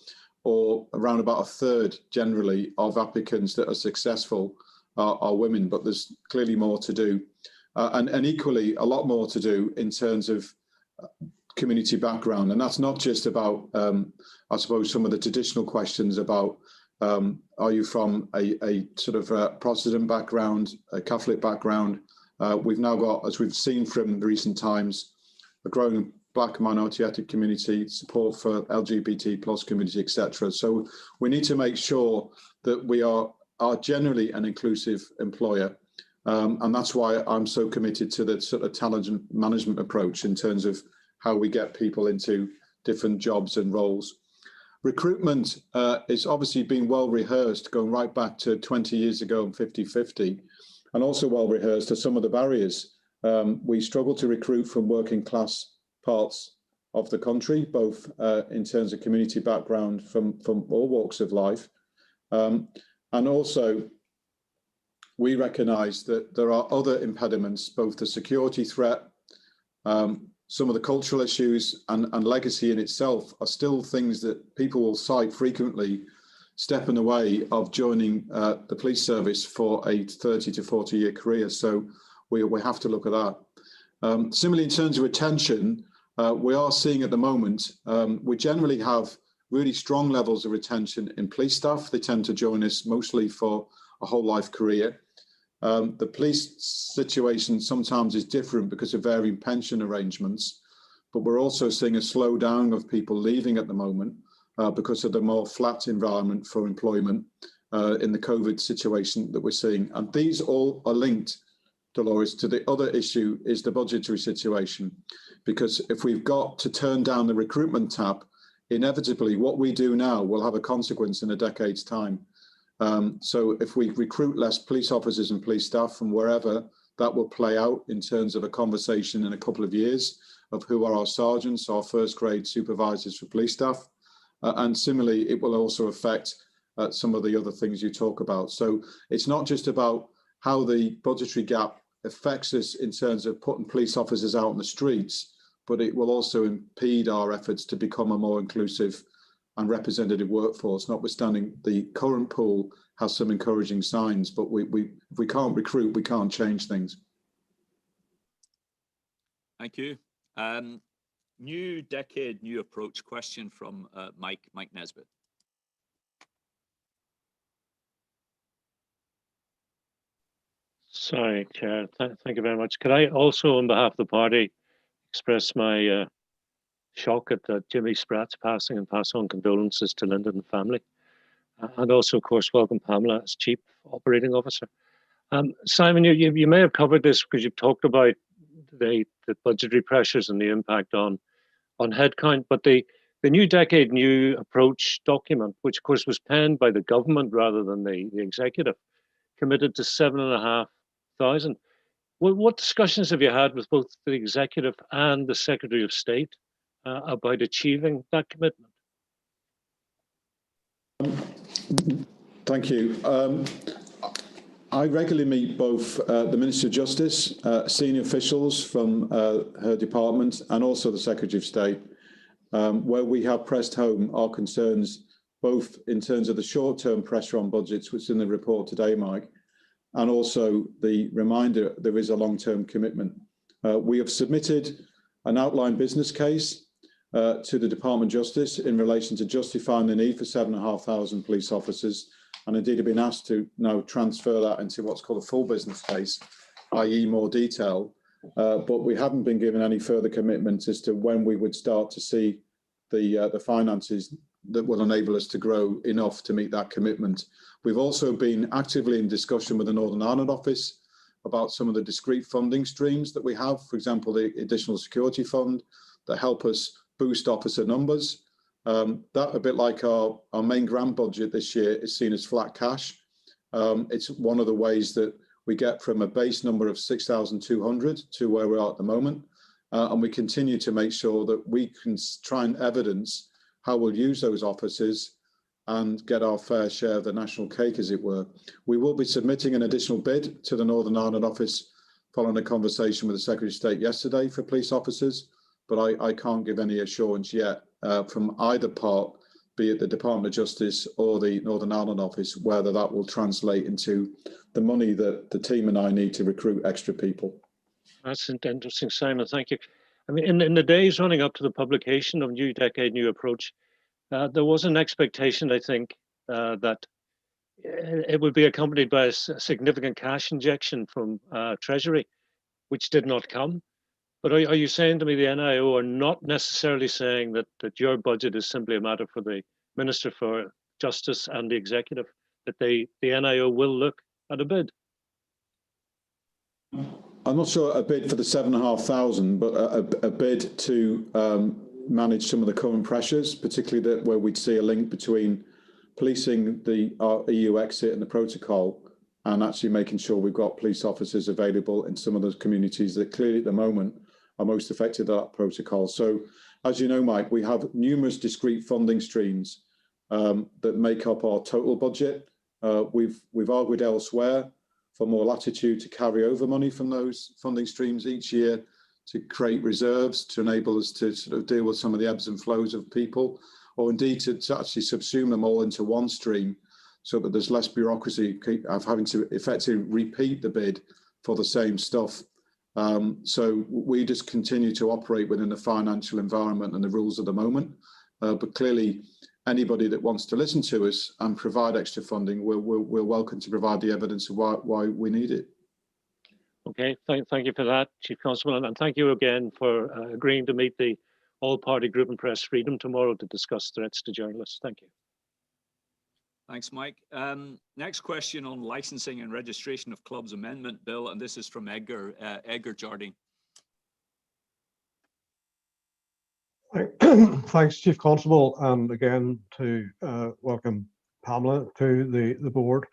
or around about a third generally of applicants that are successful are women, but there's clearly more to do. And equally, a lot more to do in terms of community background. And that's not just about, I suppose, some of the traditional questions about are you from a sort of Protestant background, a Catholic background? We've now got, as we've seen from recent times, a growing Black minority ethnic community, support for LGBT plus community, etc. So we need to make sure that we are generally an inclusive employer. And that's why I'm so committed to the sort of talent management approach in terms of how we get people into different jobs and roles. Recruitment is obviously been well rehearsed, going right back to 20 years ago and 50-50, and also well rehearsed to some of the barriers. We struggle to recruit from working class parts of the country, both in terms of community background from all walks of life. And also, we recognise that there are other impediments, both the security threat, some of the cultural issues and legacy in itself are still things that people will cite frequently, step in the way of joining the police service for a 30 to 40 year career. So we have to look at that. Similarly, in terms of retention, we are seeing at the moment, we generally have really strong levels of retention in police staff. They tend to join us mostly for a whole life career. The police situation sometimes is different because of varying pension arrangements, but we're also seeing a slowdown of people leaving at the moment because of the more flat environment for employment in the COVID situation that we're seeing. And these all are linked, Dolores, to the other issue is the budgetary situation. Because if we've got to turn down the recruitment tap, inevitably what we do now will have a consequence in a decade's time. So if we recruit less police officers and police staff from wherever, that will play out in terms of a conversation in a couple of years of who are our sergeants, our first grade supervisors for police staff. And similarly, it will also affect some of the other things you talk about. So it's not just about how the budgetary gap affects us in terms of putting police officers out on the streets, but it will also impede our efforts to become a more inclusive and representative workforce, notwithstanding the current pool has some encouraging signs, but if we can't recruit, we can't change things. Thank you. New decade, new approach question from Mike Nesbitt. Sorry, Chair. Thank you very much. Could I also, on behalf of the party, express my shock at Jimmy Spratt's passing and pass on condolences to Lyndon and family. And also, of course, welcome Pamela as Chief Operating Officer. Simon, you may have covered this because you've talked about the budgetary pressures and the impact on headcount, but the New Decade, New Approach document, which of course was penned by the government rather than the executive, committed to 7,500. What discussions have you had with both the executive and the Secretary of State about achieving that commitment? Thank you. I regularly meet both the Minister of Justice, senior officials from her department, and also the Secretary of State, where we have pressed home our concerns, both in terms of the short-term pressure on budgets, which is in the report today, Mike, and also the reminder there is a long-term commitment. We have submitted an outline business case to the Department of Justice in relation to justifying the need for 7,500 police officers, and indeed have been asked to now transfer that into what's called a full business case, i.e. more detail, but we haven't been given any further commitments as to when we would start to see the finances that will enable us to grow enough to meet that commitment. We've also been actively in discussion with the Northern Ireland Office about some of the discrete funding streams that we have, for example, the Additional Security Fund, that help us boost officer numbers. That, a bit like our main grant budget this year, is seen as flat cash. It's one of the ways that we get from a base number of 6,200 to where we are at the moment. And we continue to make sure that we can try and evidence how we'll use those officers and get our fair share of the national cake, as it were. We will be submitting an additional bid to the Northern Ireland Office following a conversation with the Secretary of State yesterday for police officers, but I can't give any assurance yet from either part, be it the Department of Justice or the Northern Ireland Office, whether that will translate into the money that the team and I need to recruit extra people. That's interesting, Simon. Thank you. I mean, in the days running up to the publication of New Decade, New Approach, there was an expectation, I think, that it would be accompanied by a significant cash injection from Treasury, which did not come. But are you saying to me the NIO are not necessarily saying that your budget is simply a matter for the Minister for Justice and the Executive, that the NIO will look at a bid? I'm not sure a bid for the 7,500, but a bid to manage some of the current pressures, particularly where we'd see a link between policing our EU exit and the protocol, and actually making sure we've got police officers available in some of those communities that clearly at the moment are most affected by that protocol. So as you know, Mike, we have numerous discrete funding streams that make up our total budget. We've argued elsewhere for more latitude to carry over money from those funding streams each year to create reserves to enable us to sort of deal with some of the ebbs and flows of people, or indeed to actually subsume them all into one stream so that there's less bureaucracy of having to effectively repeat the bid for the same stuff. So we just continue to operate within the financial environment and the rules of the moment. But clearly, anybody that wants to listen to us and provide extra funding, we're welcome to provide the evidence of why we need it. Okay, thank you for that, Chief Constable, and thank you again for agreeing to meet the all-party group in Press Freedom tomorrow to discuss threats to journalists. Thank you. Thanks, Mike. Next question on licensing and registration of clubs amendment bill, and this is from Edgar Jardine. Thanks, Chief Constable, and again to welcome Pamela to the board.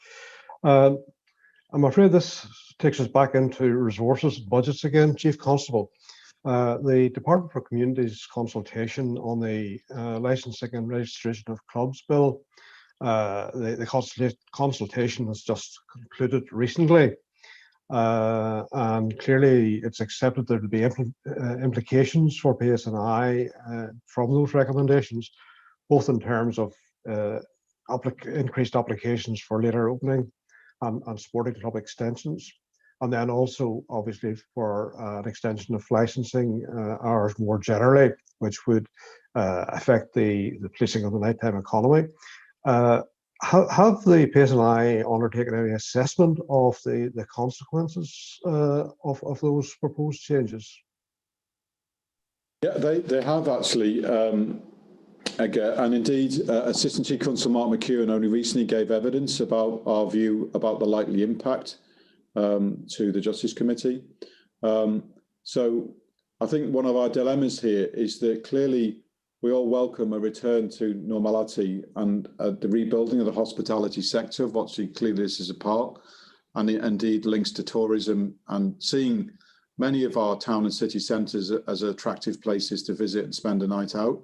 I'm afraid this takes us back into resources and budgets again, Chief Constable. The Department for Communities consultation on the licensing and registration of clubs bill, the consultation has just concluded recently. And clearly it's accepted there will be implications for PSNI from those recommendations, both in terms of increased applications for later opening and sporting club extensions, and then also obviously for an extension of licensing hours more generally, which would affect the policing of the nighttime economy. Have the PSNI undertaken any assessment of the consequences of those proposed changes? Yeah, they have actually, and indeed, Assistant Chief Constable Mark McEwen only recently gave evidence about our view about the likely impact to the Justice Committee. So I think one of our dilemmas here is that clearly we all welcome a return to normality and the rebuilding of the hospitality sector, of which clearly this is a part, and it indeed links to tourism and seeing many of our town and city centres as attractive places to visit and spend a night out.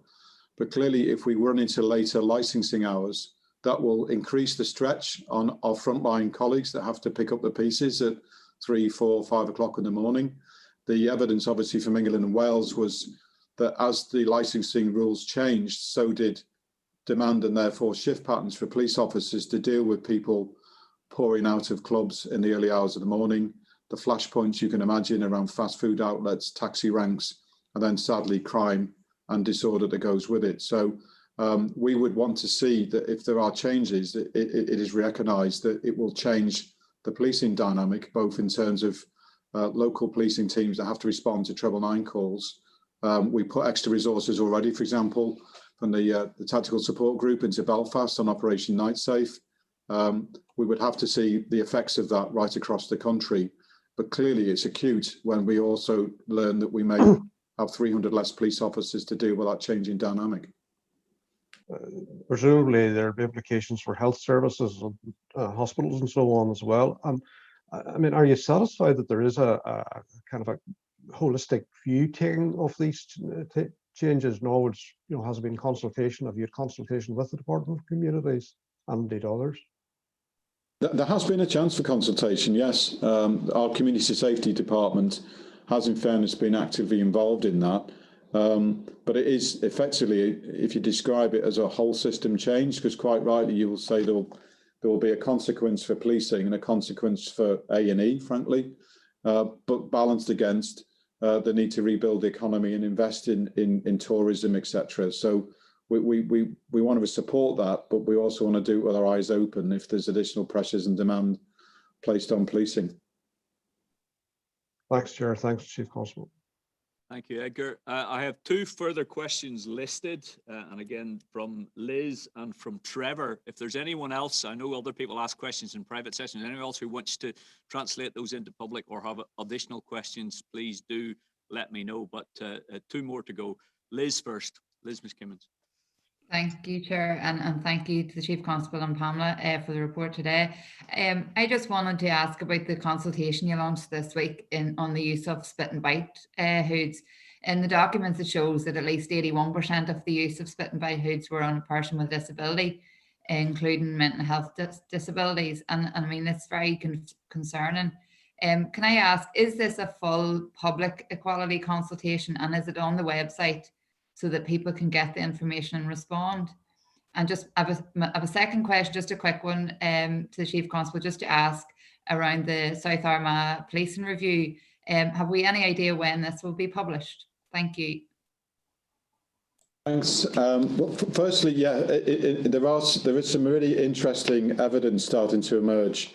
But clearly, if we run into later licensing hours, that will increase the stretch on our frontline colleagues that have to pick up the pieces at 3, 4, 5 o'clock in the morning. The evidence, obviously, from England and Wales was that as the licensing rules changed, so did demand and therefore shift patterns for police officers to deal with people pouring out of clubs in the early hours of the morning, the flashpoints you can imagine around fast food outlets, taxi ranks, and then sadly crime and disorder that goes with it. So we would want to see that if there are changes, it is recognised that it will change the policing dynamic, both in terms of local policing teams that have to respond to 999 calls. We put extra resources already, for example, from the tactical support group into Belfast on Operation Night Safe. We would have to see the effects of that right across the country. But clearly it's acute when we also learn that we may have 300 less police officers to deal with that changing dynamic. Presumably there will be implications for health services and hospitals and so on as well. I mean, are you satisfied that there is a kind of a holistic view taking of these changes? In other words, you know, has there been consultation? Have you had consultation with the Department of Communities and indeed others? There has been a chance for consultation, yes. Our Community Safety Department has in fairness been actively involved in that. But it is effectively, if you describe it as a whole system change, because quite rightly you will say there will be a consequence for policing and a consequence for A&E, frankly, but balanced against the need to rebuild the economy and invest in tourism, etc. So we want to support that, but we also want to do it with our eyes open if there's additional pressures and demand placed on policing. Thanks, Chair. Thanks, Chief Constable. Thank you, Edgar. I have 2 further questions listed, and again from Liz and from Trevor. If there's anyone else, I know other people ask questions in private sessions, anyone else who wants to translate those into public or have additional questions, please do let me know. But 2 more to go. Liz first. Liz Kimmins. Thank you, Chair, and thank you to the Chief Constable and Pamela for the report today. I just wanted to ask about the consultation you launched this week on the use of spit and bite hoods. In the documents, it shows that at least 81% of the use of spitting by hoods were on a person with disability, including mental health disabilities. And I mean, it's very concerning. Can I ask, is this a full public equality consultation, and is it on the website so that people can get the information and respond? And just I have a second question, just a quick one to the Chief Constable, just to ask around the South Armagh policing review. Have we any idea when this will be published? Thank you. Thanks. Well, firstly, yeah, there is some really interesting evidence starting to emerge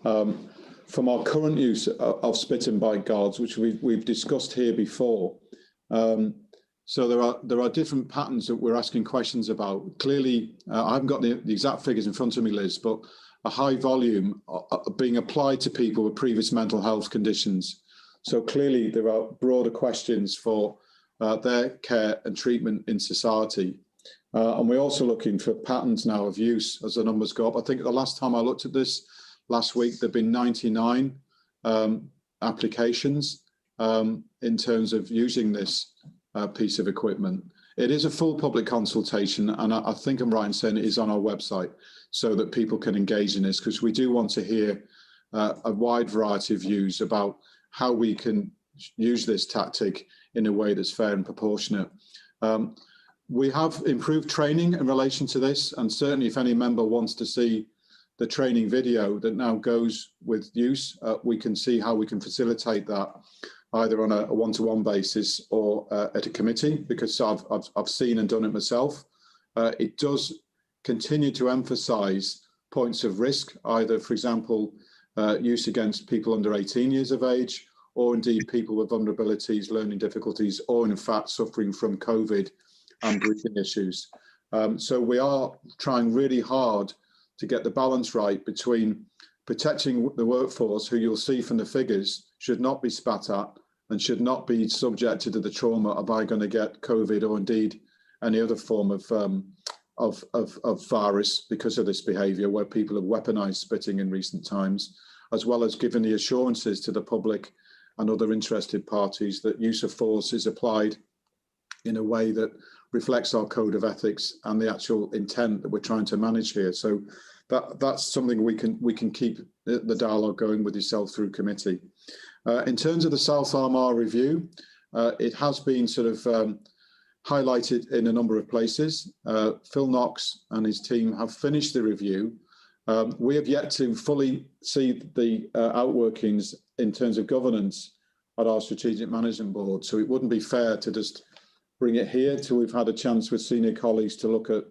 from our current use of spit and bite guards, which we've discussed here before. So there are different patterns that we're asking questions about. Clearly, I haven't got the exact figures in front of me, Liz, but a high volume being applied to people with previous mental health conditions. So clearly, there are broader questions for their care and treatment in society. And we're also looking for patterns now of use as the numbers go up. I think the last time I looked at this, last week, there have been 99 applications in terms of using this piece of equipment. It is a full public consultation, and I think I'm right in saying it is on our website so that people can engage in this, because we do want to hear a wide variety of views about how we can use this tactic in a way that's fair and proportionate. We have improved training in relation to this, and certainly if any member wants to see the training video that now goes with use, we can see how we can facilitate that either on a one-to-one basis or at a committee, because I've seen and done it myself. It does continue to emphasise points of risk, either, for example, use against people under 18 years of age, or indeed people with vulnerabilities, learning difficulties, or in fact suffering from COVID and breathing issues. So we are trying really hard to get the balance right between protecting the workforce, who you'll see from the figures should not be spat at and should not be subjected to the trauma of I going to get COVID or indeed any other form of virus because of this behaviour, where people have weaponised spitting in recent times, as well as giving the assurances to the public and other interested parties that use of force is applied in a way that reflects our code of ethics and the actual intent that we're trying to manage here. So that's something we can keep the dialogue going with yourself through committee. In terms of the South Armagh review, it has been sort of highlighted in a number of places. Phil Knox and his team have finished the review. We have yet to fully see the outworkings in terms of governance at our Strategic Management Board. So it wouldn't be fair to just bring it here till we've had a chance with senior colleagues to look at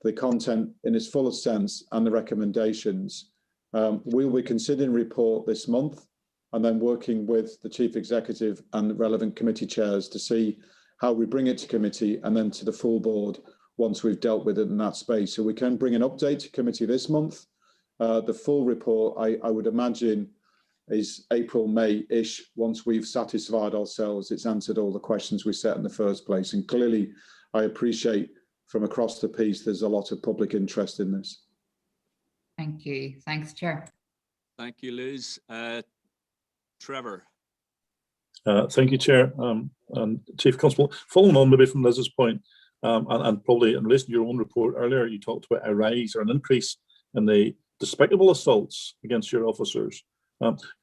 the content in its fullest sense and the recommendations. We'll be considering a report this month and then working with the Chief Executive and the relevant committee chairs to see how we bring it to committee and then to the full board once we've dealt with it in that space. So we can bring an update to committee this month. The full report, I would imagine, is April, May-ish, once we've satisfied ourselves it's answered all the questions we set in the first place. And clearly, I appreciate from across the piece, there's a lot of public interest in this. Thank you. Thanks, Chair. Thank you, Liz. Trevor. Thank you, Chair. And Chief Constable, following on maybe from Liz's point, and probably in relation to your own report earlier, you talked about a rise or an increase in the despicable assaults against your officers.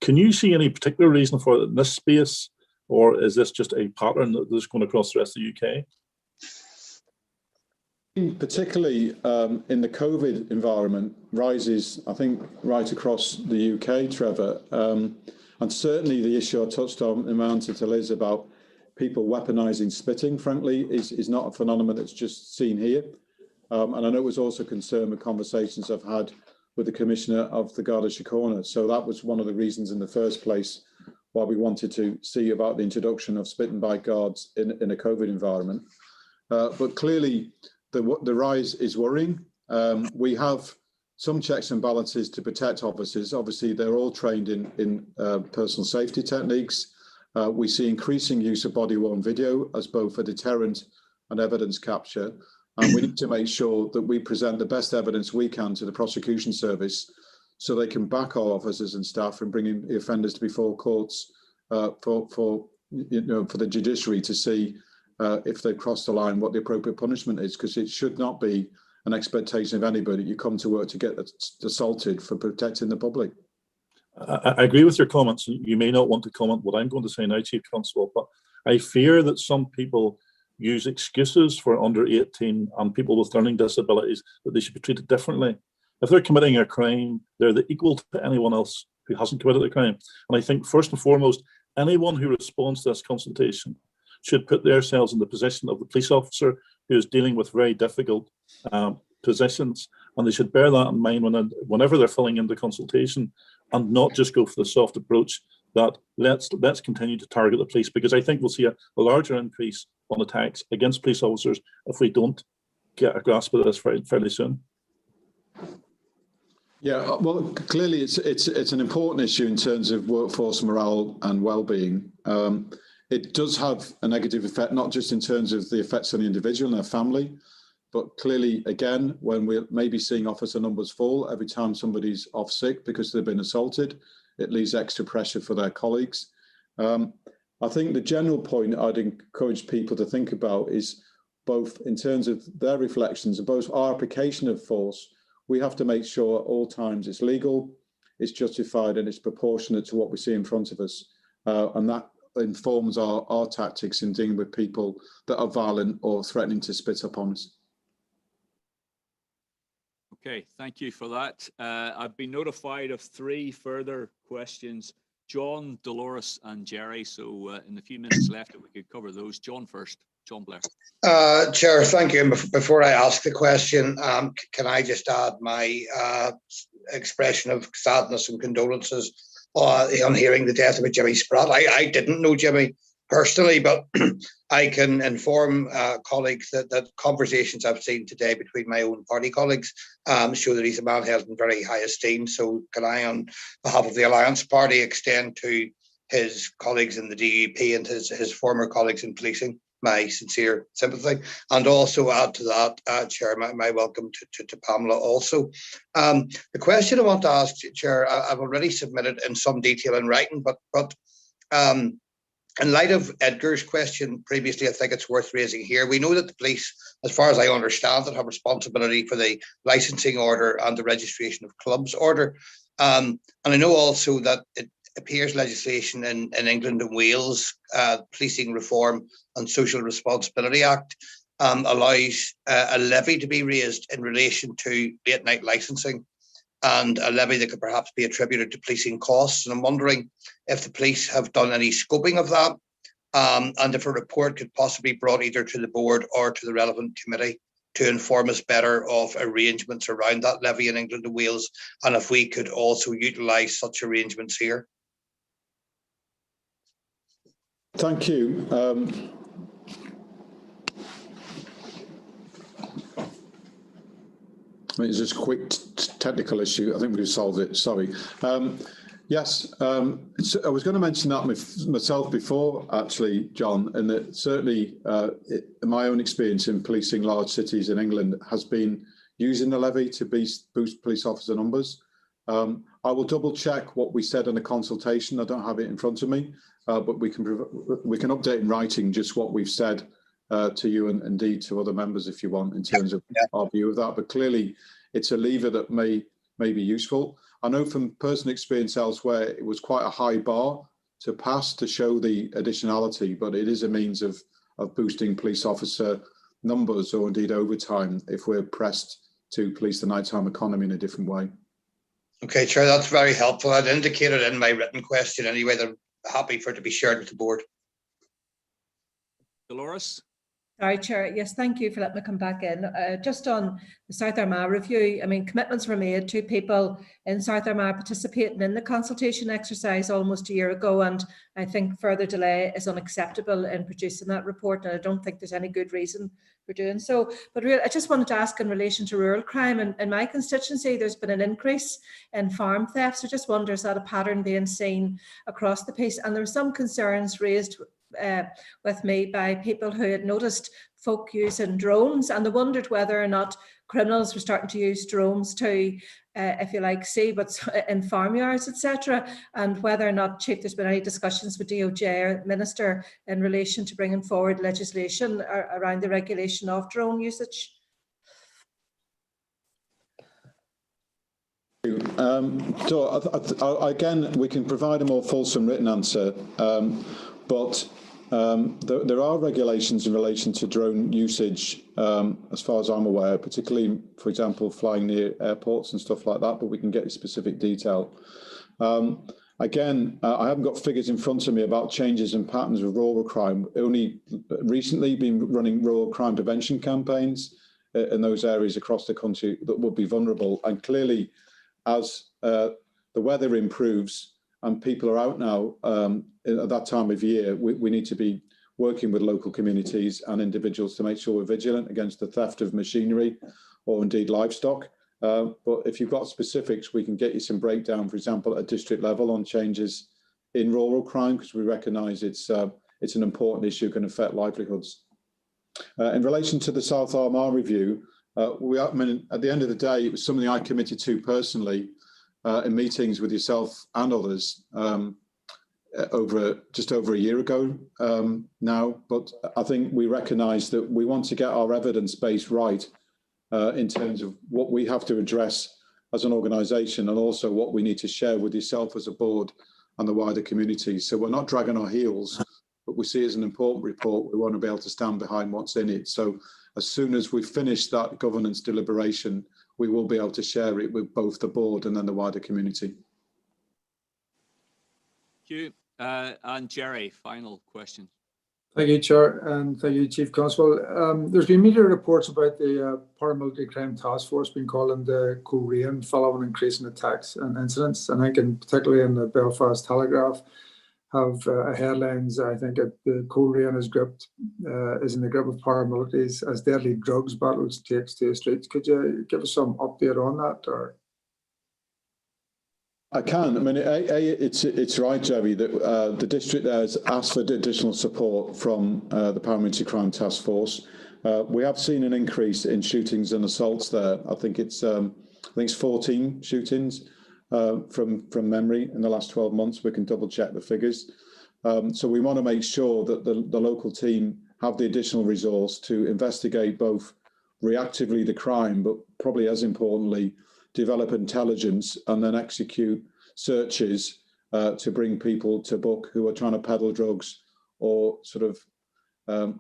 Can you see any particular reason for it in this space, or is this just a pattern that is going across the rest of the UK? Particularly in the COVID environment, rises, I think, right across the UK, Trevor. And certainly the issue I touched on in my answer to Liz about people weaponising spitting, frankly, is not a phenomenon that's just seen here. And I know it was also a concern with conversations I've had with the Commissioner of the Garda Síochánare. So that was one of the reasons in the first place why we wanted to see about the introduction of spit and bite guards in a COVID environment. But clearly, the rise is worrying. We have some checks and balances to protect officers. Obviously, they're all trained in personal safety techniques. We see increasing use of body-worn video as both a deterrent and evidence capture. And we need to make sure that we present the best evidence we can to the prosecution service so they can back our officers and staff in bringing the offenders to before courts for for the judiciary to see if they've crossed the line, what the appropriate punishment is, because it should not be an expectation of anybody you come to work to get assaulted for protecting the public. I agree with your comments. You may not want to comment what I'm going to say now, Chief Constable, but I fear that some people use excuses for under 18 and people with learning disabilities that they should be treated differently. If they're committing a crime, they're equal to anyone else who hasn't committed a crime. And I think first and foremost, anyone who responds to this consultation should put themselves in the position of the police officer who is dealing with very difficult positions, and they should bear that in mind whenever they're filling in the consultation, and not just go for the soft approach that let's continue to target the police, because I think we'll see a larger increase on attacks against police officers if we don't get a grasp of this fairly soon. Yeah, well, clearly it's an important issue in terms of workforce morale and well-being. It does have a negative effect, not just in terms of the effects on the individual and their family, but clearly, again, when we're maybe seeing officer numbers fall every time somebody's off sick because they've been assaulted, it leaves extra pressure for their colleagues. I think the general point I'd encourage people to think about is both in terms of their reflections and both our application of force. We have to make sure at all times it's legal, it's justified, and it's proportionate to what we see in front of us. And that informs our tactics in dealing with people that are violent or threatening to spit upon us. Okay, thank you for that. I've been notified of 3 further questions. John, Dolores and Gerry. So in the few minutes left, if we could cover those. John first. John Blair. Chair, thank you. Before I ask the question, can I just add my expression of sadness and condolences on hearing the death of Jimmy Spratt. I didn't know Jimmy personally, but I can inform colleagues that conversations I've seen today between my own party colleagues show that he's a man held in very high esteem. So can I, on behalf of the Alliance Party, extend to his colleagues in the DUP and his former colleagues in policing my sincere sympathy, and also add to that, Chair, my welcome to Pamela also. The question I want to ask, Chair, I've already submitted in some detail in writing, but in light of Edgar's question previously, I think it's worth raising here. We know that the police, as far as I understand it, have responsibility for the licensing order and the registration of clubs order. And I know also that it appears legislation in England and Wales, Policing Reform and Social Responsibility Act, allows a levy to be raised in relation to late night licensing, and a levy that could perhaps be attributed to policing costs. And I'm wondering if the police have done any scoping of that, and if a report could possibly be brought either to the board or to the relevant committee to inform us better of arrangements around that levy in England and Wales, and if we could also utilise such arrangements here. Thank you. It's just a quick technical issue. I think we've solved it. Sorry. Yes, I was going to mention that myself before, actually, John, and that certainly my own experience in policing large cities in England has been using the levy to boost police officer numbers. I will double check what we said in the consultation. I don't have it in front of me, but we can update in writing just what we've said to you and indeed to other members if you want in terms of our view of that. But clearly, it's a lever that may be useful. I know from personal experience elsewhere, it was quite a high bar to pass to show the additionality, but it is a means of boosting police officer numbers or indeed overtime if we're pressed to police the nighttime economy in a different way. Okay, Chair, that's very helpful. I'd indicated in my written question anyway that I'm happy for it to be shared with the board. Dolores? Sorry, Chair. Yes, thank you for letting me come back in. Just on the South Armagh review, I mean, commitments were made to people in South Armagh participating in the consultation exercise almost a year ago, and I think further delay is unacceptable in producing that report, and I don't think there's any good reason for doing so. But really, I just wanted to ask in relation to rural crime, in my constituency, there's been an increase in farm thefts. So just wonder, is that a pattern being seen across the piece? And there were some concerns raised with me by people who had noticed folk using drones, and they wondered whether or not criminals were starting to use drones to, if you like, see what's in farmyards, etc. And whether or not, Chief, there's been any discussions with DOJ or Minister in relation to bringing forward legislation around the regulation of drone usage. So again, we can provide a more fulsome written answer, but there are regulations in relation to drone usage, as far as I'm aware, particularly, for example, flying near airports and stuff like that, but we can get specific detail. Again, I haven't got figures in front of me about changes in patterns of rural crime. Only recently been running rural crime prevention campaigns in those areas across the country that would be vulnerable. And clearly, as the weather improves and people are out now at that time of year, we need to be working with local communities and individuals to make sure we're vigilant against the theft of machinery or indeed livestock. But if you've got specifics, we can get you some breakdown, for example, at district level on changes in rural crime, because we recognise it's an important issue, can affect livelihoods. In relation to the South Armagh review, at the end of the day, it was something I committed to personally in meetings with yourself and others just over a year ago now. But I think we recognise that we want to get our evidence base right in terms of what we have to address as an organisation, and also what we need to share with yourself as a board and the wider community. So we're not dragging our heels, but we see it as an important report. We want to be able to stand behind what's in it. So as soon as we finish that governance deliberation, we will be able to share it with both the board and then the wider community. Thank you. And Gerry, final question. Thank you, Chair, and thank you, Chief Constable. There's been media reports about the paramilitary crime task force being called in the Coleraine following increasing attacks and incidents. And I think particularly in the Belfast Telegraph have headlines. I think the Coleraine is in the grip of paramilitaries as deadly drugs battles takes to the streets. Could you give us some update on that? Or I can. I mean, it's right, Gerry, that the district there has asked for additional support from the Paramilitary Crime Task Force. We have seen an increase in shootings and assaults there. I think it's 14 shootings from memory in the last 12 months. We can double check the figures. So we want to make sure that the local team have the additional resource to investigate both reactively the crime, but probably as importantly, develop intelligence and then execute searches to bring people to book who are trying to peddle drugs or sort of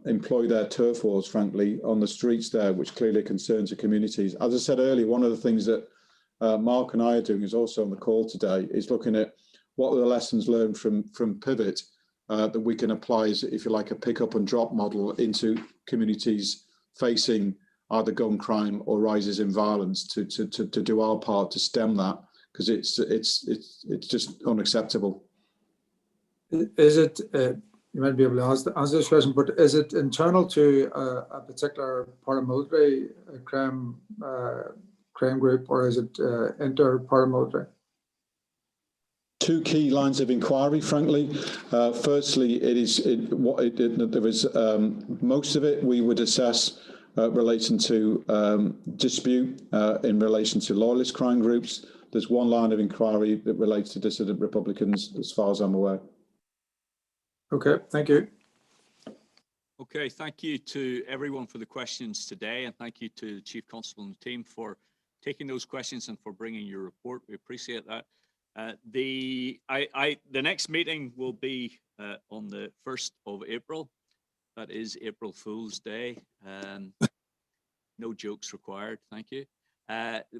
employ their turf wars, frankly, on the streets there, which clearly concerns the communities. As I said earlier, one of the things that Mark and I are doing is also on the call today is looking at what are the lessons learned from Pivot that we can apply as, if you like, a pick up and drop model into communities facing either gun crime or rises in violence to do our part to stem that, because it's just unacceptable. Is it, you might be able to answer this question, but is it internal to a particular paramilitary crime group, or is it inter-paramilitary? Two key lines of inquiry, frankly. Firstly, there is most of it we would assess relating to dispute in relation to loyalist crime groups. There's one line of inquiry that relates to dissident Republicans, as far as I'm aware. Okay, thank you. Okay, thank you to everyone for the questions today, and thank you to the Chief Constable and the team for taking those questions and for bringing your report. We appreciate that. The next meeting will be on the 1st of April. That is April Fool's Day. No jokes required. Thank you.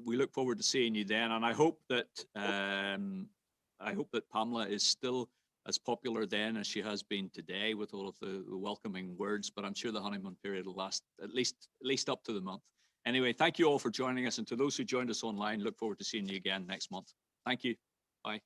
We look forward to seeing you then, and I hope that Pamela is still as popular then as she has been today with all of the welcoming words. But I'm sure the honeymoon period will last at least up to the month. Anyway, thank you all for joining us, and to those who joined us online, look forward to seeing you again next month. Thank you. Bye.